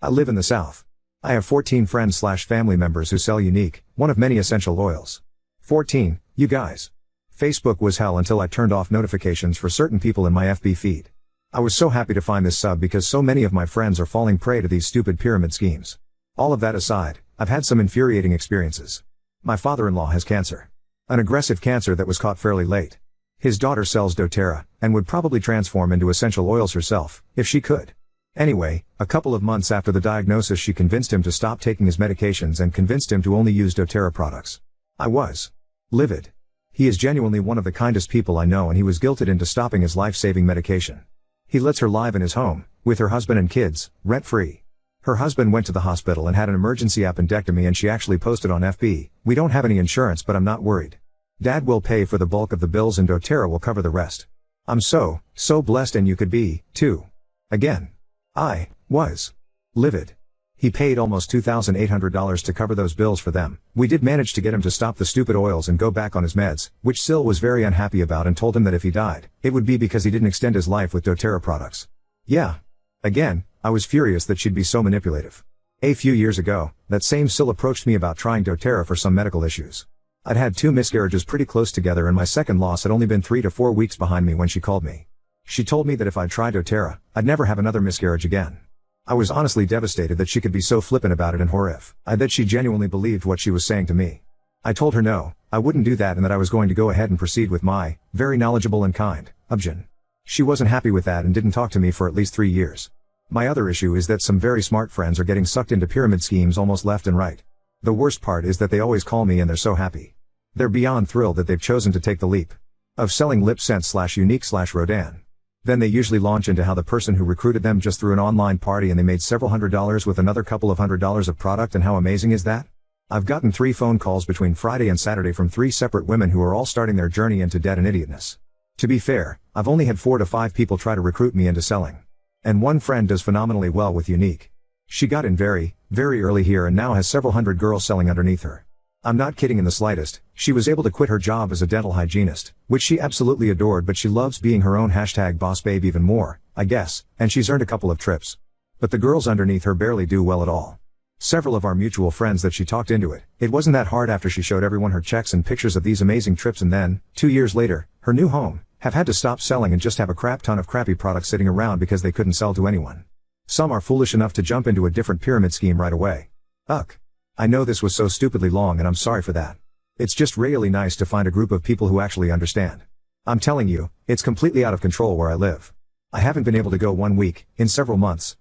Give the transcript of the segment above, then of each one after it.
I live in the South. I have 14 friends/family members who sell Unique, one of many essential oils. 14, you guys. Facebook was hell until I turned off notifications for certain people in my FB feed. I was so happy to find this sub because so many of my friends are falling prey to these stupid pyramid schemes. All of that aside, I've had some infuriating experiences. My father-in-law has cancer. An aggressive cancer that was caught fairly late. His daughter sells doTERRA, and would probably transform into essential oils herself, if she could. Anyway, a couple of months after the diagnosis she convinced him to stop taking his medications and convinced him to only use doTERRA products. I was livid. He is genuinely one of the kindest people I know, and he was guilted into stopping his life-saving medication. He lets her live in his home, with her husband and kids, rent-free. Her husband went to the hospital and had an emergency appendectomy, and she actually posted on FB, "We don't have any insurance, but I'm not worried. Dad will pay for the bulk of the bills and doTERRA will cover the rest." I'm so blessed, and you could be, too. Again. I was livid. He paid almost $2,800 to cover those bills for them. We did manage to get him to stop the stupid oils and go back on his meds, which Sil was very unhappy about and told him that if he died, it would be because he didn't extend his life with doTERRA products. Yeah. Again, I was furious that she'd be so manipulative. A few years ago, that same Sil approached me about trying doTERRA for some medical issues. I'd had 2 miscarriages pretty close together, and my second loss had only been 3 to 4 weeks behind me when she called me. She told me that if I'd tried doTERRA, I'd never have another miscarriage again. I was honestly devastated that she could be so flippant about it, and horrified that she genuinely believed what she was saying to me. I told her no, I wouldn't do that, and that I was going to go ahead and proceed with my very knowledgeable and kind option. She wasn't happy with that and didn't talk to me for at least 3 years. My other issue is that some very smart friends are getting sucked into pyramid schemes almost left and right. The worst part is that they always call me and they're so happy. They're beyond thrilled that they've chosen to take the leap of selling lip scent/unique/Rodan. Then they usually launch into how the person who recruited them just threw an online party and they made several $100s with another couple of $100 of product, and how amazing is that? I've gotten 3 phone calls between Friday and Saturday from 3 separate women who are all starting their journey into debt and idiotness. To be fair, I've only had 4 to 5 people try to recruit me into selling. And one friend does phenomenally well with Unique. She got in very early here and now has several hundred girls selling underneath her. I'm not kidding in the slightest. She was able to quit her job as a dental hygienist, which she absolutely adored, but she loves being her own #boss babe even more, I guess, and she's earned a couple of trips. But the girls underneath her barely do well at all. Several of our mutual friends that she talked into it. It wasn't that hard after she showed everyone her checks and pictures of these amazing trips, and then, 2 years later, her new home, have had to stop selling and just have a crap ton of crappy products sitting around because they couldn't sell to anyone. Some are foolish enough to jump into a different pyramid scheme right away. Ugh. I know this was so stupidly long, and I'm sorry for that. It's just really nice to find a group of people who actually understand. I'm telling you, it's completely out of control where I live. I haven't been able to go 1 week, in several months,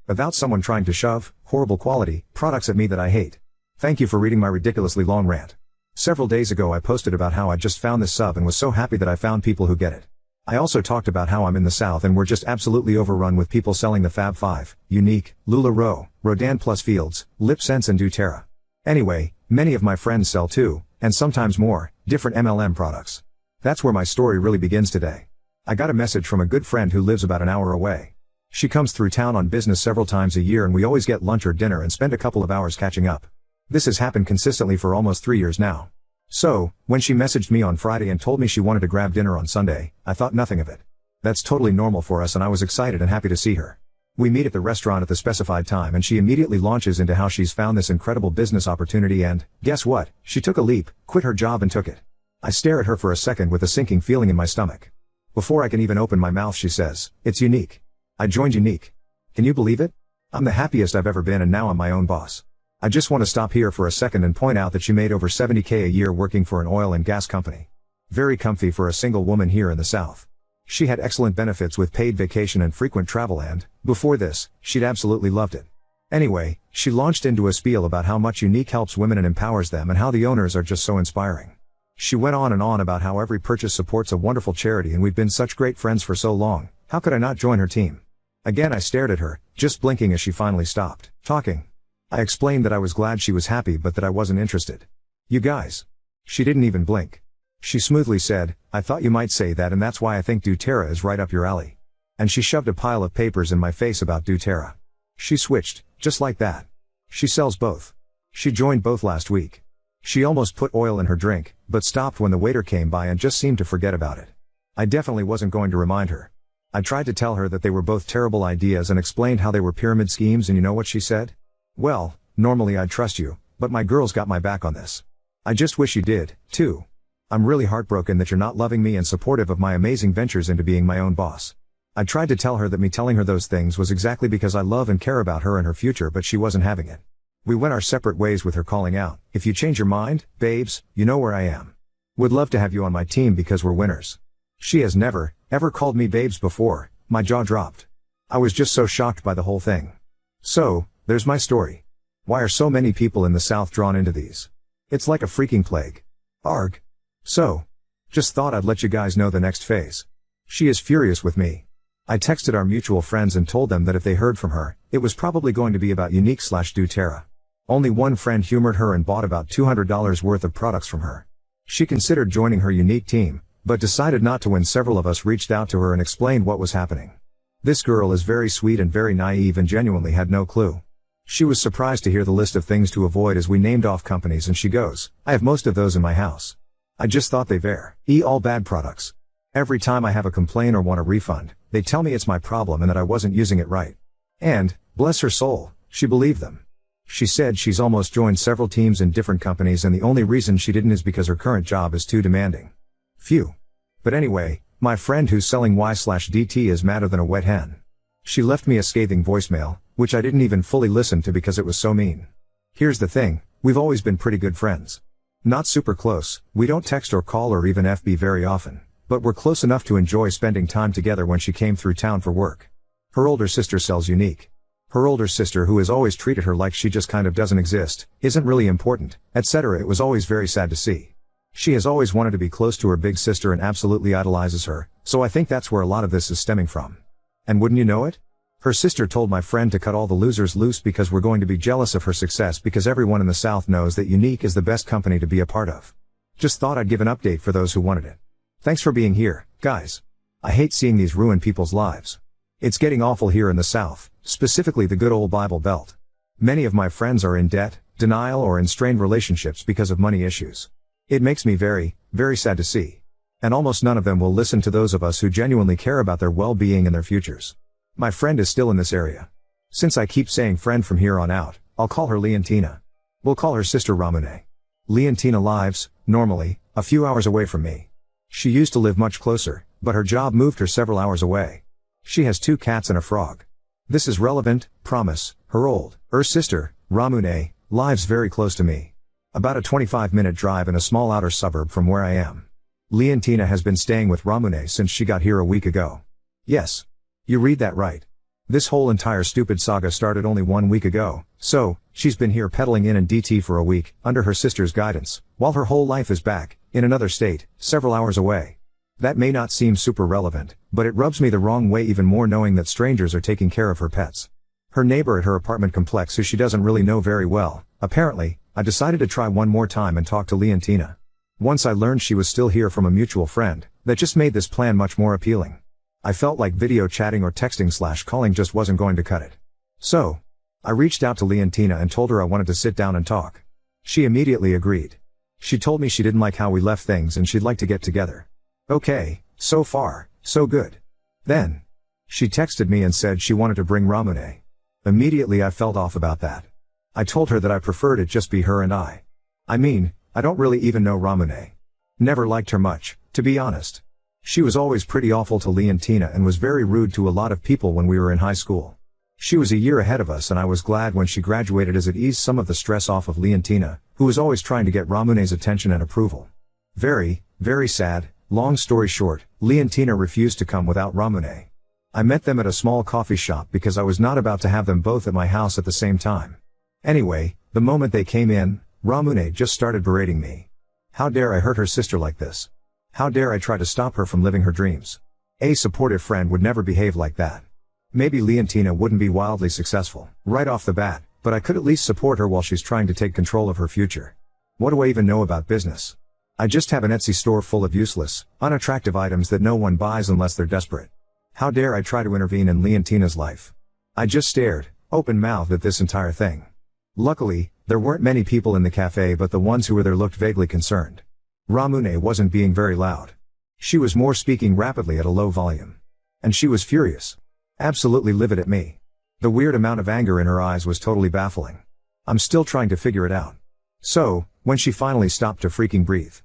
without someone trying to shove horrible quality products at me that I hate. Thank you for reading my ridiculously long rant. Several days ago I posted about how I just found this sub and was so happy that I found people who get it. I also talked about how I'm in the South and we're just absolutely overrun with people selling the Fab 5, Unique, LuLaRoe, Rodan Plus Fields, Lip Sense and doTERRA. Anyway, many of my friends sell 2, and sometimes more, different MLM products. That's where my story really begins today. I got a message from a good friend who lives about an hour away. She comes through town on business several times a year, and we always get lunch or dinner and spend a couple of hours catching up. This has happened consistently for almost 3 years now. So, when she messaged me on Friday and told me she wanted to grab dinner on Sunday, I thought nothing of it. That's totally normal for us, and I was excited and happy to see her. We meet at the restaurant at the specified time, and she immediately launches into how she's found this incredible business opportunity, and, guess what? She took a leap, quit her job and took it. I stare at her for a second with a sinking feeling in my stomach. Before I can even open my mouth, she says, "It's Unique. I joined Unique. Can you believe it? I'm the happiest I've ever been, and now I'm my own boss." I just want to stop here for a second and point out that she made over $70K a year working for an oil and gas company. Very comfy for a single woman here in the South. She had excellent benefits with paid vacation and frequent travel, and, before this, she'd absolutely loved it. Anyway, she launched into a spiel about how much Unique helps women and empowers them, and how the owners are just so inspiring. She went on and on about how every purchase supports a wonderful charity, and we've been such great friends for so long. How could I not join her team? Again I stared at her, just blinking as she finally stopped talking. I explained that I was glad she was happy but that I wasn't interested. You guys. She didn't even blink. She smoothly said, "I thought you might say that, and that's why I think doTERRA is right up your alley." And she shoved a pile of papers in my face about doTERRA. She switched, just like that. She sells both. She joined both last week. She almost put oil in her drink, but stopped when the waiter came by and just seemed to forget about it. I definitely wasn't going to remind her. I tried to tell her that they were both terrible ideas and explained how they were pyramid schemes, and you know what she said? Well, normally I'd trust you, but my girl's got my back on this. I just wish you did, too. I'm really heartbroken that you're not loving me and supportive of my amazing ventures into being my own boss. I tried to tell her that me telling her those things was exactly because I love and care about her and her future, but she wasn't having it. We went our separate ways with her calling out, "If you change your mind, babes, you know where I am. Would love to have you on my team because we're winners." She has never, ever called me babes before. My jaw dropped. I was just so shocked by the whole thing. So, there's my story. Why are so many people in the South drawn into these? It's like a freaking plague. Arg. So, just thought I'd let you guys know the next phase. She is furious with me. I texted our mutual friends and told them that if they heard from her, it was probably going to be about Unique/doTERRA. Only one friend humored her and bought about $200 worth of products from her. She considered joining her Unique team, but decided not to when several of us reached out to her and explained what was happening. This girl is very sweet and very naive and genuinely had no clue. She was surprised to hear the list of things to avoid as we named off companies, and she goes, "I have most of those in my house. I just thought they were all bad products. Every time I have a complaint or want a refund, they tell me it's my problem and that I wasn't using it right." And, bless her soul, she believed them. She said she's almost joined several teams in different companies and the only reason she didn't is because her current job is too demanding. Phew. But anyway, my friend who's selling Y/DT is madder than a wet hen. She left me a scathing voicemail, which I didn't even fully listen to because it was so mean. Here's the thing, we've always been pretty good friends. Not super close, we don't text or call or even FB very often, but we're close enough to enjoy spending time together when she came through town for work. Her older sister sells Unique. Her older sister, who has always treated her like she just kind of doesn't exist, isn't really important, etc. It was always very sad to see. She has always wanted to be close to her big sister and absolutely idolizes her, so I think that's where a lot of this is stemming from. And wouldn't you know it? Her sister told my friend to cut all the losers loose because we're going to be jealous of her success because everyone in the South knows that Unique is the best company to be a part of. Just thought I'd give an update for those who wanted it. Thanks for being here, guys. I hate seeing these ruin people's lives. It's getting awful here in the South, specifically the good old Bible Belt. Many of my friends are in debt, denial or in strained relationships because of money issues. It makes me very, very sad to see. And almost none of them will listen to those of us who genuinely care about their well-being and their futures. My friend is still in this area. Since I keep saying friend from here on out, I'll call her Leontina. We'll call her Sister Ramune. Leontina lives, normally, a few hours away from me. She used to live much closer, but her job moved her several hours away. She has 2 cats and a frog. This is relevant, promise, her older sister, Ramune, lives very close to me. About a 25-minute drive in a small outer suburb from where I am. Leontina has been staying with Ramune since she got here a week ago. Yes. You read that right. This whole entire stupid saga started only 1 week ago, so, she's been here peddling in DT for a week, under her sister's guidance, while her whole life is back, in another state, several hours away. That may not seem super relevant, but it rubs me the wrong way even more knowing that strangers are taking care of her pets. Her neighbor at her apartment complex who she doesn't really know very well, apparently, I decided to try one more time and talk to Leontina. Once I learned she was still here from a mutual friend, that just made this plan much more appealing. I felt like video chatting or texting/calling just wasn't going to cut it. So, I reached out to Leontina and told her I wanted to sit down and talk. She immediately agreed. She told me she didn't like how we left things and she'd like to get together. Okay, so far, so good. Then, she texted me and said she wanted to bring Ramune. Immediately I felt off about that. I told her that I preferred it just be her and I. I mean, I don't really even know Ramune. Never liked her much, to be honest. She was always pretty awful to Leontina and was very rude to a lot of people when we were in high school. She was a year ahead of us and I was glad when she graduated as it eased some of the stress off of Leontina, who was always trying to get Ramune's attention and approval. Very, very sad. Long story short, Leontina refused to come without Ramune. I met them at a small coffee shop because I was not about to have them both at my house at the same time. Anyway, the moment they came in, Ramune just started berating me. How dare I hurt her sister like this? How dare I try to stop her from living her dreams? A supportive friend would never behave like that. Maybe Leontina wouldn't be wildly successful, right off the bat, but I could at least support her while she's trying to take control of her future. What do I even know about business? I just have an Etsy store full of useless, unattractive items that no one buys unless they're desperate. How dare I try to intervene in Leontina's life? I just stared, open-mouthed at this entire thing. Luckily, there weren't many people in the cafe but the ones who were there looked vaguely concerned. Ramune wasn't being very loud. She was more speaking rapidly at a low volume. And she was furious. Absolutely livid at me. The weird amount of anger in her eyes was totally baffling. I'm still trying to figure it out. So, when she finally stopped to freaking breathe,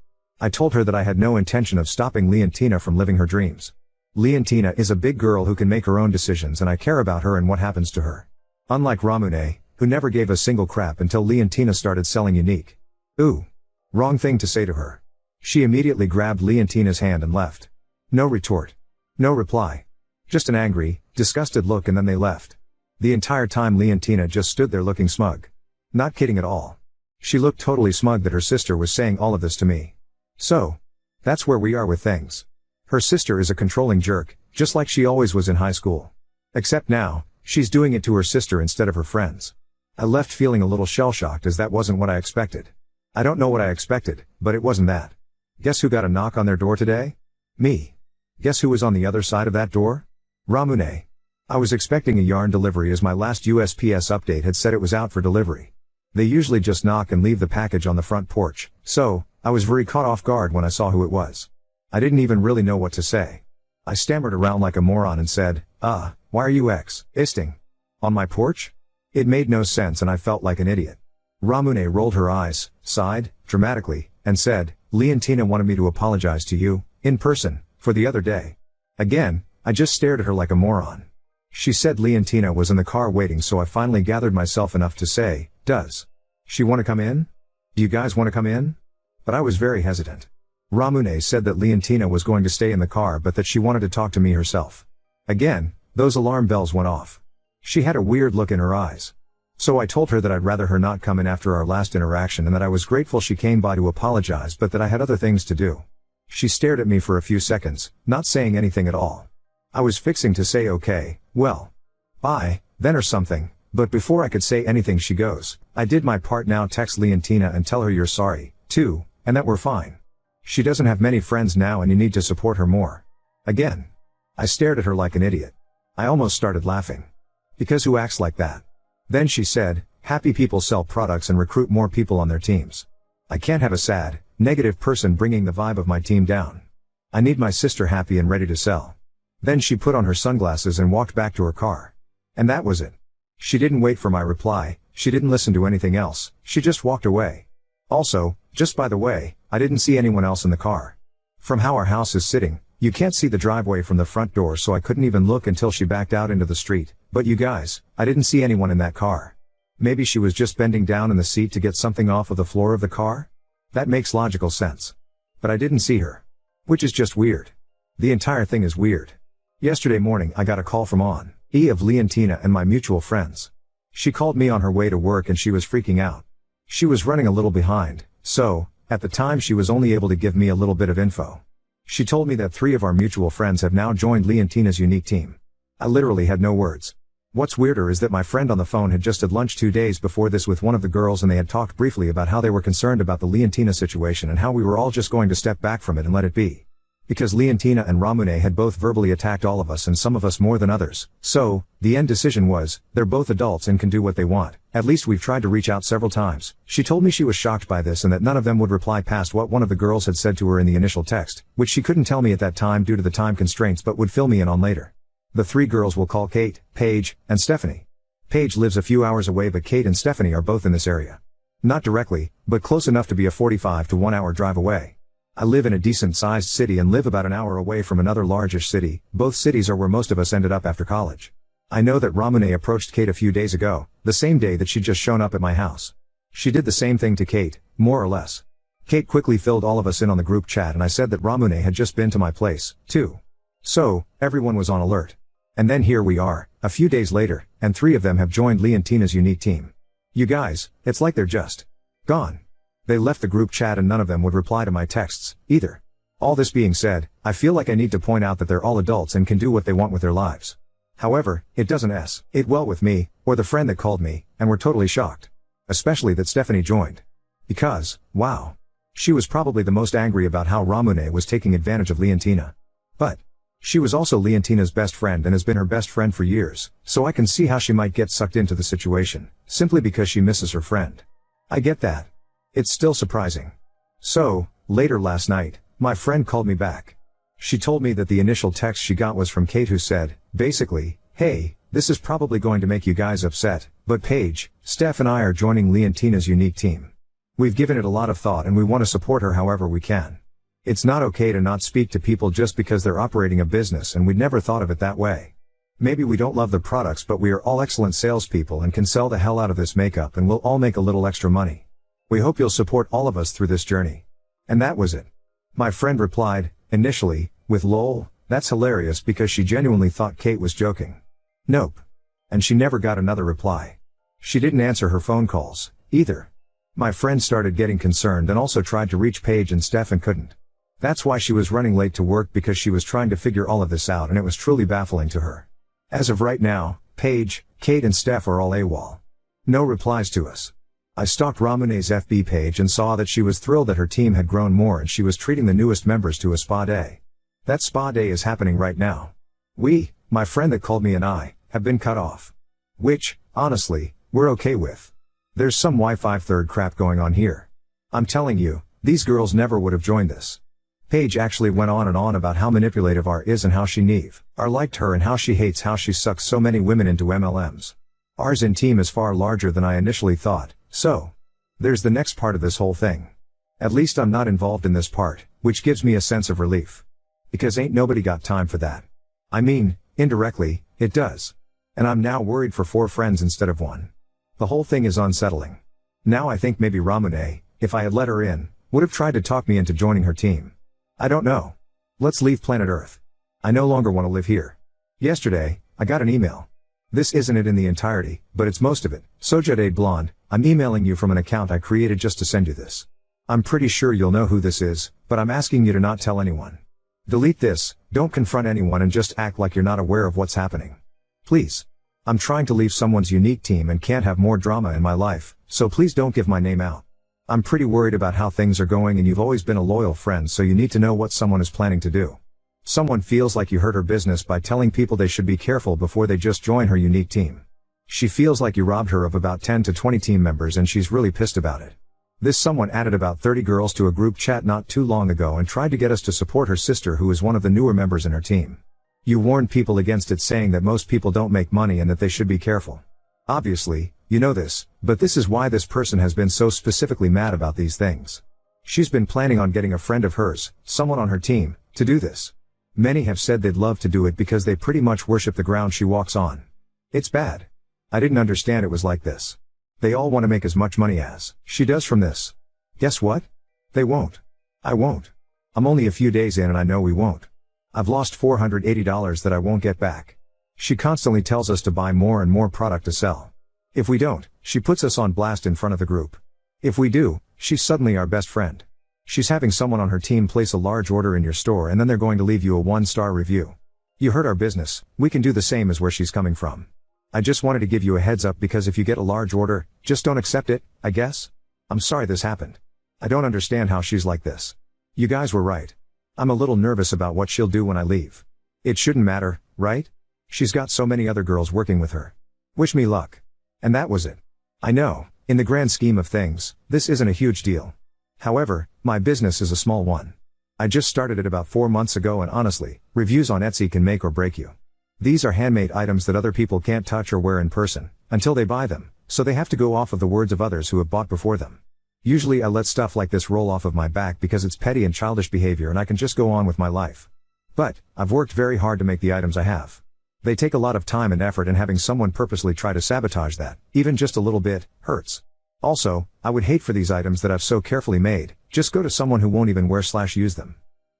I told her that I had no intention of stopping Leontina from living her dreams. Leontina is a big girl who can make her own decisions, and I care about her and what happens to her. Unlike Ramune, who never gave a single crap until Leontina started selling Unique. Ooh. Wrong thing to say to her. She immediately grabbed Leontina's hand and left. No retort. No reply. Just an angry, disgusted look, and then they left. The entire time Leontina just stood there looking smug. Not kidding at all. She looked totally smug that her sister was saying all of this to me. So, that's where we are with things. Her sister is a controlling jerk, just like she always was in high school. Except now, she's doing it to her sister instead of her friends. I left feeling a little shell-shocked, as that wasn't what I expected. I don't know what I expected, but it wasn't that. Guess who got a knock on their door today? Me. Guess who was on the other side of that door? Ramune. I was expecting a yarn delivery, as my last USPS update had said it was out for delivery. They usually just knock and leave the package on the front porch, so I was very caught off guard when I saw who it was. I didn't even really know what to say. I stammered around like a moron and said, why are you existing on my porch? It made no sense and I felt like an idiot. Ramune rolled her eyes, sighed, dramatically, and said, Leontina wanted me to apologize to you, in person, for the other day. Again, I just stared at her like a moron. She said Leontina was in the car waiting, so I finally gathered myself enough to say, does she want to come in? Do you guys want to come in? But I was very hesitant. Ramune said that Leontina was going to stay in the car, but that she wanted to talk to me herself. Again, those alarm bells went off. She had a weird look in her eyes. So I told her that I'd rather her not come in after our last interaction, and that I was grateful she came by to apologize, but that I had other things to do. She stared at me for a few seconds, not saying anything at all. I was fixing to say okay, well, bye, then or something, but before I could say anything she goes, I did my part now, text Leontina and tell her you're sorry, too, and that we're fine. She doesn't have many friends now and you need to support her more. Again. I stared at her like an idiot. I almost started laughing. Because who acts like that? Then she said, happy people sell products and recruit more people on their teams. I can't have a sad, negative person bringing the vibe of my team down. I need my sister happy and ready to sell. Then she put on her sunglasses and walked back to her car. And that was it. She didn't wait for my reply, she didn't listen to anything else, she just walked away. Also, just by the way, I didn't see anyone else in the car. From how our house is sitting, you can't see the driveway from the front door, so I couldn't even look until she backed out into the street, but you guys, I didn't see anyone in that car. Maybe she was just bending down in the seat to get something off of the floor of the car? That makes logical sense. But I didn't see her. Which is just weird. The entire thing is weird. Yesterday morning I got a call from of Leontina and my mutual friends. She called me on her way to work and she was freaking out. She was running a little behind, so, at the time she was only able to give me a little bit of info. She told me that 3 of our mutual friends have now joined Leontina's Unique team. I literally had no words. What's weirder is that my friend on the phone had just had lunch 2 days before this with one of the girls, and they had talked briefly about how they were concerned about the Leontina situation and how we were all just going to step back from it and let it be. Because Leontina and Ramune had both verbally attacked all of us, and some of us more than others, so, the end decision was, they're both adults and can do what they want. At least we've tried to reach out several times. She told me she was shocked by this and that none of them would reply past what one of the girls had said to her in the initial text, which she couldn't tell me at that time due to the time constraints but would fill me in on later. The 3 girls we'll call Kate, Paige, and Stephanie. Paige lives a few hours away, but Kate and Stephanie are both in this area. Not directly, but close enough to be a 45 to 1 hour drive away. I live in a decent-sized city and live about an hour away from another largish city. Both cities are where most of us ended up after college. I know that Ramune approached Kate a few days ago, the same day that she'd just shown up at my house. She did the same thing to Kate, more or less. Kate quickly filled all of us in on the group chat, and I said that Ramune had just been to my place, too. So, everyone was on alert. And then here we are, a few days later, and 3 of them have joined Leontina's Unique team. You guys, it's like they're just gone. They left the group chat and none of them would reply to my texts, either. All this being said, I feel like I need to point out that they're all adults and can do what they want with their lives. However, it doesn't sit well with me, or the friend that called me, and we're totally shocked. Especially that Stephanie joined. Because, wow. She was probably the most angry about how Ramune was taking advantage of Leontina. But she was also Leontina's best friend and has been her best friend for years, so I can see how she might get sucked into the situation, simply because she misses her friend. I get that. It's still surprising. So, later last night, my friend called me back. She told me that the initial text she got was from Kate, who said, basically, "Hey, this is probably going to make you guys upset, but Paige, Steph and I are joining Leontina's unique team. We've given it a lot of thought and we want to support her however we can. It's not okay to not speak to people just because they're operating a business, and we'd never thought of it that way. Maybe we don't love the products, but we are all excellent salespeople and can sell the hell out of this makeup, and we'll all make a little extra money. We hope you'll support all of us through this journey." And that was it. My friend replied, initially, with "Lol, that's hilarious," because she genuinely thought Kate was joking. Nope. And she never got another reply. She didn't answer her phone calls, either. My friend started getting concerned and also tried to reach Paige and Steph and couldn't. That's why she was running late to work, because she was trying to figure all of this out, and it was truly baffling to her. As of right now, Paige, Kate and Steph are all AWOL. No replies to us. I stalked Ramune's FB page and saw that she was thrilled that her team had grown more and she was treating the newest members to a spa day. That spa day is happening right now. We, my friend that called me and I, have been cut off. Which, honestly, we're okay with. There's some Wi-Fi third crap going on here. I'm telling you, these girls never would have joined this. Paige actually went on and on about how manipulative R is and how she liked her and how she hates how she sucks so many women into MLMs. R's in team is far larger than I initially thought, so there's the next part of this whole thing. At least I'm not involved in this part, which gives me a sense of relief. Because ain't nobody got time for that. I mean, indirectly, it does. And I'm now worried for 4 friends instead of 1. The whole thing is unsettling. Now I think maybe Ramune, if I had let her in, would have tried to talk me into joining her team. I don't know. Let's leave planet Earth. I no longer want to live here. Yesterday, I got an email. This isn't it in the entirety, but it's most of it. So Jade Blonde, I'm emailing you from an account I created just to send you this. I'm pretty sure you'll know who this is, but I'm asking you to not tell anyone. Delete this, don't confront anyone, and just act like you're not aware of what's happening. Please. I'm trying to leave someone's unique team and can't have more drama in my life, so please don't give my name out. I'm pretty worried about how things are going, and you've always been a loyal friend, so you need to know what someone is planning to do. Someone feels like you hurt her business by telling people they should be careful before they just join her unique team. She feels like you robbed her of about 10 to 20 team members, and she's really pissed about it. This someone added about 30 girls to a group chat not too long ago and tried to get us to support her sister, who is one of the newer members in her team. You warned people against it, saying that most people don't make money and that they should be careful. Obviously, you know this, but this is why this person has been so specifically mad about these things. She's been planning on getting a friend of hers, someone on her team, to do this. Many have said they'd love to do it because they pretty much worship the ground she walks on. It's bad. I didn't understand it was like this. They all want to make as much money as she does from this. Guess what? They won't. I won't. I'm only a few days in and I know we won't. I've lost $480 that I won't get back. She constantly tells us to buy more and more product to sell. If we don't, she puts us on blast in front of the group. If we do, she's suddenly our best friend. She's having someone on her team place a large order in your store, and then they're going to leave you a 1-star review. You hurt our business, we can do the same as where she's coming from. I just wanted to give you a heads up, because if you get a large order, just don't accept it, I guess? I'm sorry this happened. I don't understand how she's like this. You guys were right. I'm a little nervous about what she'll do when I leave. It shouldn't matter, right? She's got so many other girls working with her. Wish me luck. And that was it. I know, in the grand scheme of things, this isn't a huge deal. However, my business is a small one. I just started it about 4 months ago, and honestly, reviews on Etsy can make or break you. These are handmade items that other people can't touch or wear in person, until they buy them, so they have to go off of the words of others who have bought before them. Usually I let stuff like this roll off of my back because it's petty and childish behavior and I can just go on with my life. But, I've worked very hard to make the items I have. They take a lot of time and effort, and having someone purposely try to sabotage that, even just a little bit, hurts. Also, I would hate for these items that I've so carefully made, just go to someone who won't even wear/use them.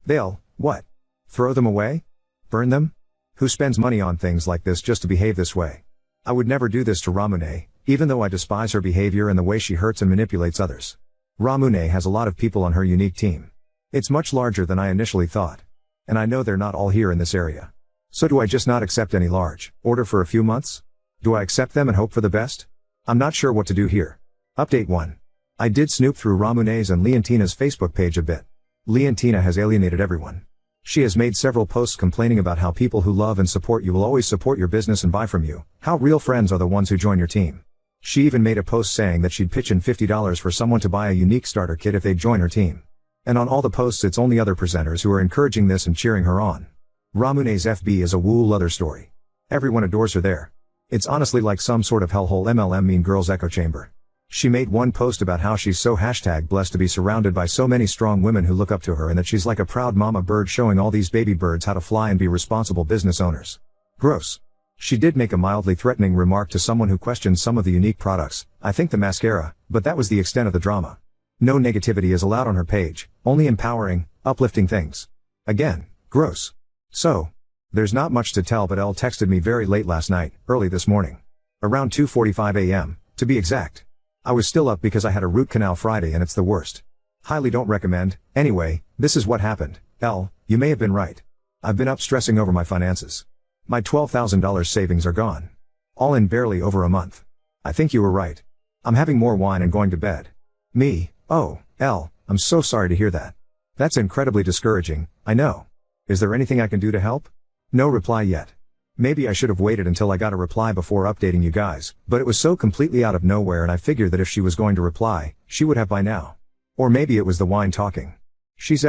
They'll, what? Throw them away? Burn them? Who spends money on things like this just to behave this way? I would never do this to Ramune, even though I despise her behavior and the way she hurts and manipulates others. Ramune has a lot of people on her unique team. It's much larger than I initially thought. And I know they're not all here in this area. So do I just not accept any large order for a few months? Do I accept them and hope for the best? I'm not sure what to do here. Update 1. I did snoop through Ramune's and Leontina's Facebook page a bit. Leontina has alienated everyone. She has made several posts complaining about how people who love and support you will always support your business and buy from you, how real friends are the ones who join your team. She even made a post saying that she'd pitch in $50 for someone to buy a unique starter kit if they'd join her team. And on all the posts it's only other presenters who are encouraging this and cheering her on. Ramune's FB is a wool other story. Everyone adores her there. It's honestly like some sort of hellhole MLM mean girls echo chamber. She made one post about how she's so #blessed to be surrounded by so many strong women who look up to her and that she's like a proud mama bird showing all these baby birds how to fly and be responsible business owners. Gross. She did make a mildly threatening remark to someone who questioned some of the unique products, I think the mascara, but that was the extent of the drama. No negativity is allowed on her page, only empowering, uplifting things. Again, gross. So, there's not much to tell, but Elle texted me very late last night, early this morning. Around 2:45 a.m., to be exact. I was still up because I had a root canal Friday and it's the worst. Highly don't recommend. Anyway, this is what happened. Elle, you may have been right. I've been up stressing over my finances. My $12,000 savings are gone. All in barely over a month. I think you were right. I'm having more wine and going to bed. Me, oh, Elle, I'm so sorry to hear that. That's incredibly discouraging, I know. Is there anything I can do to help? No reply yet. Maybe I should have waited until I got a reply before updating you guys, but it was so completely out of nowhere and I figured that if she was going to reply, she would have by now. Or maybe it was the wine talking. She's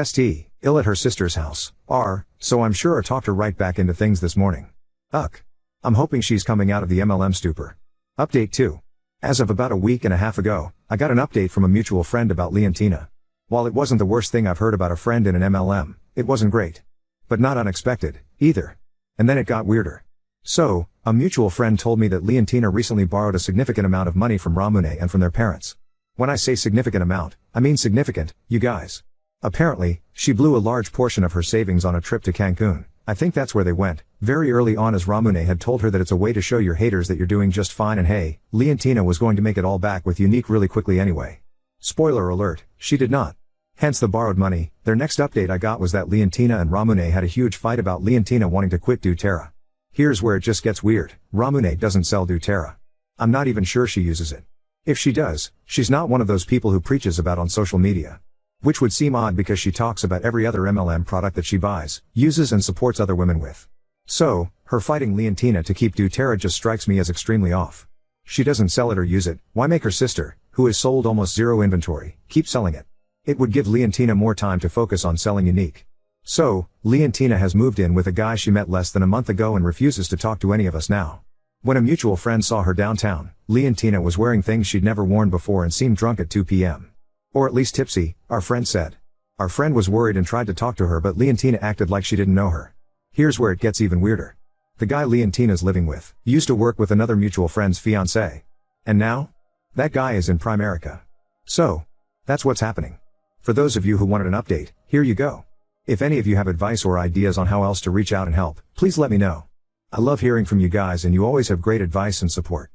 ill at her sister's house, so I'm sure I talked her right back into things this morning. I'm hoping she's coming out of the MLM stupor. Update 2. As of about a week and a half ago, I got an update from a mutual friend about Leontina. While it wasn't the worst thing I've heard about a friend in an MLM, it wasn't great. But not unexpected, either. And then it got weirder. So, a mutual friend told me that Leontina recently borrowed a significant amount of money from Ramune and from their parents. When I say significant amount, I mean significant, you guys. Apparently, she blew a large portion of her savings on a trip to Cancun. I think that's where they went, very early on, as Ramune had told her that it's a way to show your haters that you're doing just fine, and hey, Leontina was going to make it all back with Unique really quickly anyway. Spoiler alert, she did not. Hence the borrowed money. Their next update I got was that Leontina and Ramune had a huge fight about Leontina wanting to quit doTERRA. Here's where it just gets weird. Ramune doesn't sell doTERRA. I'm not even sure she uses it. If she does, she's not one of those people who preaches about on social media. Which would seem odd because she talks about every other MLM product that she buys, uses and supports other women with. So, her fighting Leontina to keep doTERRA just strikes me as extremely off. She doesn't sell it or use it, why make her sister, who has sold almost zero inventory, keep selling it? It would give Leontina more time to focus on selling Unique. So, Leontina has moved in with a guy she met less than a month ago and refuses to talk to any of us now. When a mutual friend saw her downtown, Leontina was wearing things she'd never worn before and seemed drunk at 2 p.m. Or at least tipsy, our friend said. Our friend was worried and tried to talk to her, but Leontina acted like she didn't know her. Here's where it gets even weirder. The guy Leontina's living with used to work with another mutual friend's fiancé. And now? That guy is in Primerica. So, that's what's happening. For those of you who wanted an update, here you go. If any of you have advice or ideas on how else to reach out and help, please let me know. I love hearing from you guys and you always have great advice and support.